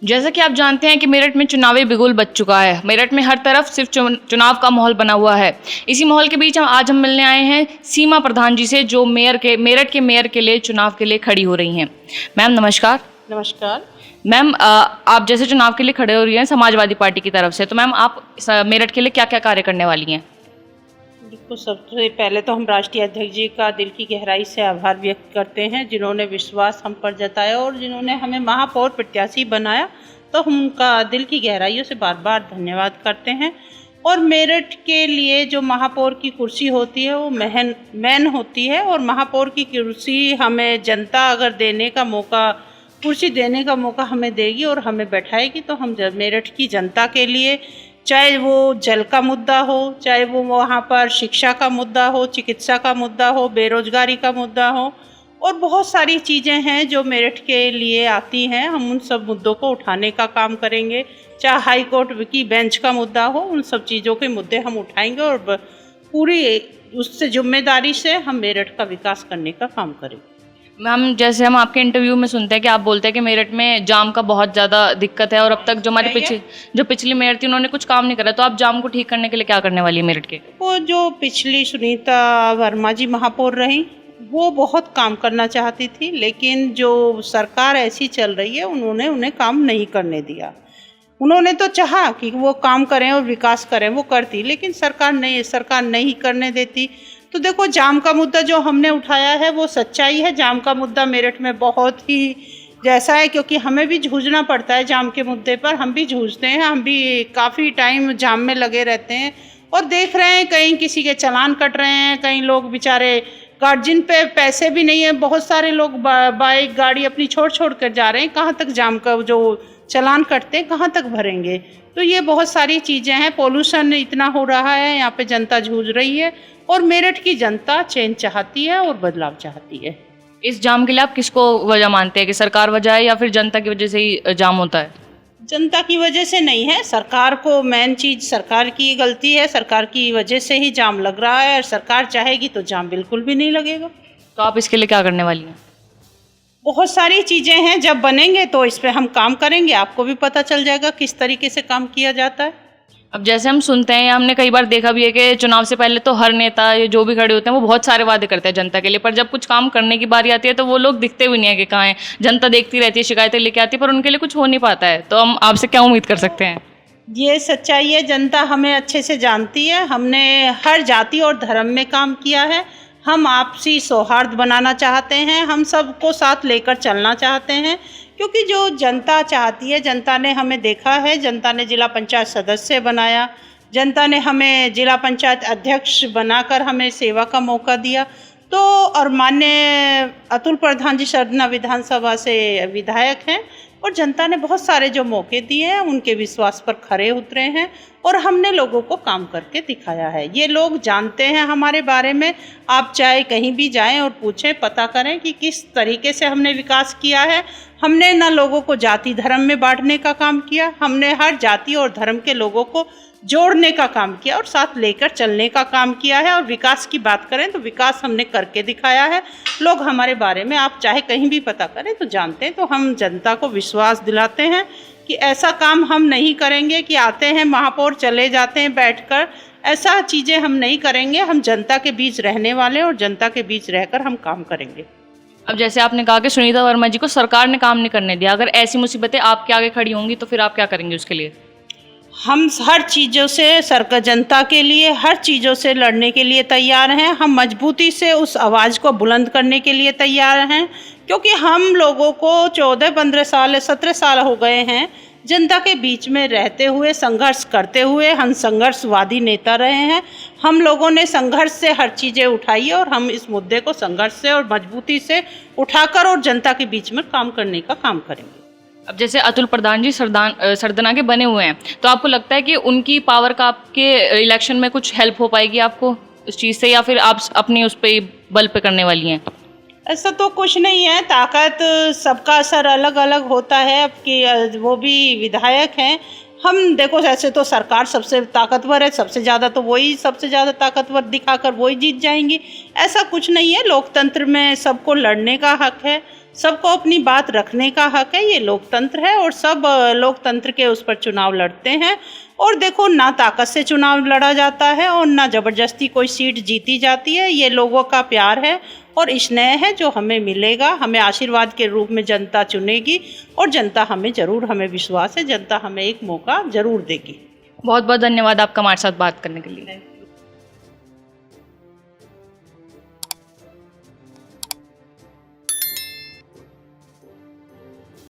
जैसा कि आप जानते हैं कि मेरठ में चुनावी बिगुल बज चुका है। मेरठ में हर तरफ सिर्फ चुनाव का माहौल बना हुआ है। इसी माहौल के बीच आज हम मिलने आए हैं सीमा प्रधान जी से, जो मेरठ के मेयर के लिए चुनाव के लिए खड़ी हो रही हैं। मैम नमस्कार। नमस्कार मैम, आप जैसे चुनाव के लिए खड़े हो रही हैं समाजवादी पार्टी की तरफ से, तो मैम आप मेरठ के लिए क्या क्या कार्य करने वाली हैं? देखो, सबसे पहले तो हम राष्ट्रीय अध्यक्ष जी का दिल की गहराई से आभार व्यक्त करते हैं, जिन्होंने विश्वास हम पर जताया और जिन्होंने हमें महापौर प्रत्याशी बनाया। तो हम उनका दिल की गहराइयों से बार बार धन्यवाद करते हैं। और मेरठ के लिए जो महापौर की कुर्सी होती है वो मैन होती है, और महापौर की कुर्सी हमें जनता अगर कुर्सी देने का मौका हमें देगी और हमें बैठाएगी, तो हम मेरठ की जनता के लिए, चाहे वो जल का मुद्दा हो, चाहे वो वहाँ पर शिक्षा का मुद्दा हो, चिकित्सा का मुद्दा हो, बेरोजगारी का मुद्दा हो, और बहुत सारी चीज़ें हैं जो मेरठ के लिए आती हैं, हम उन सब मुद्दों को उठाने का काम करेंगे। चाहे हाई कोर्ट की बेंच का मुद्दा हो, उन सब चीज़ों के मुद्दे हम उठाएंगे और पूरी उससे जिम्मेदारी से हम मेरठ का विकास करने का काम करेंगे। मैम, जैसे हम आपके इंटरव्यू में सुनते हैं कि आप बोलते हैं कि मेरठ में जाम का बहुत ज़्यादा दिक्कत है और अब तक जो हमारे पिछली मेयर थी उन्होंने कुछ काम नहीं करा, तो आप जाम को ठीक करने के लिए क्या करने वाली है मेरठ के? वो जो पिछली सुनीता वर्मा जी महापौर रही, वो बहुत काम करना चाहती थी, लेकिन जो सरकार ऐसी चल रही है उन्होंने उन्हें काम नहीं करने दिया। उन्होंने तो चाहा कि वो काम करें और विकास करें, वो करती, लेकिन सरकार नहीं करने देती। तो देखो, जाम का मुद्दा जो हमने उठाया है वो सच्चाई है। जाम का मुद्दा मेरठ में बहुत ही जैसा है, क्योंकि हमें भी जूझना पड़ता है जाम के मुद्दे पर। हम भी जूझते हैं, हम भी काफ़ी टाइम जाम में लगे रहते हैं और देख रहे हैं कहीं किसी के चालान कट रहे हैं, कहीं लोग बेचारे गार्जियन पे पैसे भी नहीं है, बहुत सारे लोग बाइक गाड़ी अपनी छोड़ कर जा रहे हैं। कहाँ तक जाम का जो चालान कटते हैं कहाँ तक भरेंगे? तो ये बहुत सारी चीज़ें हैं। पोल्यूशन इतना हो रहा है, यहाँ पे जनता जूझ रही है और मेरठ की जनता चेंज चाहती है और बदलाव चाहती है। इस जाम के लिए आप किसको वजह मानते हैं, कि सरकार वजह है या फिर जनता की वजह से ही जाम होता है? जनता की वजह से नहीं है, सरकार को मेन चीज़ सरकार की गलती है। सरकार की वजह से ही जाम लग रहा है, और सरकार चाहेगी तो जाम बिल्कुल भी नहीं लगेगा। तो आप इसके लिए क्या करने वाली हैं? बहुत सारी चीज़ें हैं, जब बनेंगे तो इस पे हम काम करेंगे, आपको भी पता चल जाएगा किस तरीके से काम किया जाता है। अब जैसे हम सुनते हैं या हमने कई बार देखा भी है कि चुनाव से पहले तो हर नेता ये जो भी खड़े होते हैं वो बहुत सारे वादे करते हैं जनता के लिए, पर जब कुछ काम करने की बारी आती है तो वो लोग दिखते भी नहीं है कि कहाँ हैं। जनता देखती रहती है, शिकायतें लेके आती है, पर उनके लिए कुछ हो नहीं पाता है। तो हम आपसे क्या उम्मीद कर सकते हैं? ये सच्चाई है, जनता हमें अच्छे से जानती है। हमने हर जाति और धर्म में काम किया है। हम आपसी सौहार्द बनाना चाहते हैं, हम सबको साथ लेकर चलना चाहते हैं, क्योंकि जो जनता चाहती है, जनता ने हमें देखा है, जनता ने जिला पंचायत सदस्य बनाया, जनता ने हमें जिला पंचायत अध्यक्ष बनाकर हमें सेवा का मौका दिया। तो और माननीय अतुल प्रधान जी सरदना विधानसभा से विधायक हैं, और जनता ने बहुत सारे जो मौके दिए हैं उनके विश्वास पर खरे उतरे हैं और हमने लोगों को काम करके दिखाया है। ये लोग जानते हैं हमारे बारे में। आप चाहे कहीं भी जाएं और पूछें, पता करें कि किस तरीके से हमने विकास किया है। हमने ना लोगों को जाति धर्म में बांटने का काम किया, हमने हर जाति और धर्म के लोगों को जोड़ने का काम किया और साथ लेकर चलने का काम किया है। और विकास की बात करें तो विकास हमने करके दिखाया है। लोग हमारे बारे में आप चाहे कहीं भी पता करें तो जानते हैं। तो हम जनता को विश्वास दिलाते हैं कि ऐसा काम हम नहीं करेंगे कि आते हैं महापौर चले जाते हैं बैठकर, ऐसा चीज़ें हम नहीं करेंगे। हम जनता के बीच रहने वाले और जनता के बीच रहकर हम काम करेंगे। अब जैसे आपने कहा कि सुनीता वर्मा जी को सरकार ने काम नहीं करने दिया, अगर ऐसी मुसीबतें आपके आगे खड़ी होंगी तो फिर आप क्या करेंगे उसके लिए? हम हर चीज़ों से सरकार जनता के लिए हर चीज़ों से लड़ने के लिए तैयार हैं। हम मजबूती से उस आवाज़ को बुलंद करने के लिए तैयार हैं, क्योंकि हम लोगों को 14-15 साल 17 साल हो गए हैं जनता के बीच में रहते हुए, संघर्ष करते हुए। हम संघर्षवादी नेता रहे हैं। हम लोगों ने संघर्ष से हर चीज़ें उठाई और हम इस मुद्दे को संघर्ष से और मजबूती से उठाकर और जनता के बीच में काम करने का काम करेंगे। अब जैसे अतुल प्रधान जी सरदना के बने हुए हैं, तो आपको लगता है कि उनकी पावर का आपके इलेक्शन में कुछ हेल्प हो पाएगी आपको उस चीज़ से, या फिर आप अपनी उस पर बल पे करने वाली हैं? ऐसा तो कुछ नहीं है, ताकत सबका असर अलग अलग होता है। अब कि वो भी विधायक हैं, हम देखो ऐसे तो सरकार सबसे ताकतवर है, सबसे ज़्यादा तो वही सबसे ज़्यादा ताकतवर दिखाकर वही जीत जाएंगी। ऐसा कुछ नहीं है, लोकतंत्र में सबको लड़ने का हक है। सबको अपनी बात रखने का हक है, ये लोकतंत्र है और सब लोकतंत्र के उस पर चुनाव लड़ते हैं। और देखो, ना ताकत से चुनाव लड़ा जाता है और ना ज़बरदस्ती कोई सीट जीती जाती है, ये लोगों का प्यार है और स्नेह है जो हमें मिलेगा। हमें आशीर्वाद के रूप में जनता चुनेगी और जनता हमें ज़रूर, हमें विश्वास है जनता हमें एक मौका ज़रूर देगी। बहुत बहुत धन्यवाद आपका हमारे साथ बात करने के लिए।